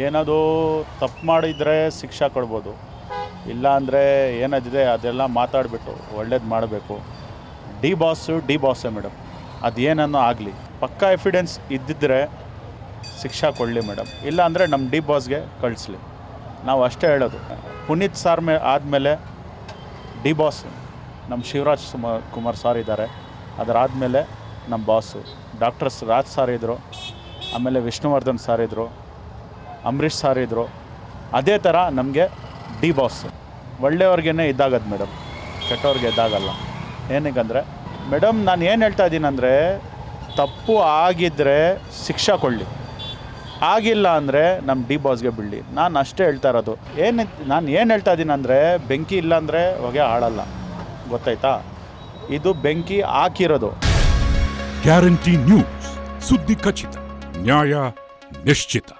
ಏನದು ತಪ್ಪು ಮಾಡಿದರೆ ಶಿಕ್ಷೆ ಕೊಡ್ಬೋದು, ಇಲ್ಲ ಅಂದರೆ ಏನಾದಿದೆ ಅದೆಲ್ಲ ಮಾತಾಡಿಬಿಟ್ಟು ಒಳ್ಳೇದು ಮಾಡಬೇಕು. ಡಿ ಬಾಸೇ ಮೇಡಮ್, ಅದೇನನ್ನೋ ಆಗಲಿ, ಪಕ್ಕಾ ಎವಿಡೆನ್ಸ್ ಇದ್ದಿದ್ದರೆ ಶಿಕ್ಷೆ ಕೊಡಲಿ ಮೇಡಮ್, ಇಲ್ಲ ಅಂದರೆ ನಮ್ಮ ಡಿ ಬಾಸ್ಗೆ ಕಳಿಸ್ಲಿ, ನಾವು ಅಷ್ಟೇ ಹೇಳೋದು. ಪುನೀತ್ ಸಾರ್ ಆದಮೇಲೆ ಡಿ ಬಾಸ್ ನಮ್ಮ ಶಿವರಾಜ್ ಕುಮಾರ್ ಸಾರ್ ಇದ್ದಾರೆ, ಅದರಾದಮೇಲೆ ನಮ್ಮ ಬಾಸು ಡಾಕ್ಟರ್ ರಾಜ್ ಸಾರ್ ಇದ್ದರು, ಆಮೇಲೆ ವಿಷ್ಣುವರ್ಧನ್ ಸಾರ್ ಇದ್ದರು, ಅಂಬರೀಷ್ ಸಾರ್ ಇದ್ದರು. ಅದೇ ಥರ ನಮಗೆ ಡಿ ಬಾಸ್ ಒಳ್ಳೆಯವ್ರಿಗೇ ಇದ್ದಾಗದು ಮೇಡಮ್, ಕೆಟ್ಟವ್ರಿಗೆ ಇದ್ದಾಗಲ್ಲ. ಏನಕ್ಕಂದರೆ ಮೇಡಮ್ ನಾನು ಏನು ಹೇಳ್ತಾ ಇದ್ದೀನಿ ಅಂದರೆ, ತಪ್ಪು ಆಗಿದ್ದರೆ ಶಿಕ್ಷೆ ಕೊಡಲಿ, ಆಗಿಲ್ಲ ಅಂದರೆ ನಮ್ಮ ಡಿ ಬಾಸ್ಗೆ ಬಿಡಲಿ, ನಾನು ಅಷ್ಟೇ ಹೇಳ್ತಾ ಇರೋದು. ನಾನು ಏನು ಹೇಳ್ತಾ ಇದ್ದೀನಿ ಅಂದರೆ, ಬೆಂಕಿ ಇಲ್ಲ ಅಂದರೆ ಹೊಗೆ ಆಳಲ್ಲ, ಗೊತ್ತಾಯ್ತಾ? ಇದು ಬೆಂಕಿ ಹಾಕಿರೋದು. ಗ್ಯಾರಂಟಿ ನ್ಯೂಸ್, ಸುದ್ದಿ ಖಚಿತ, ನ್ಯಾಯ ನಿಶ್ಚಿತ.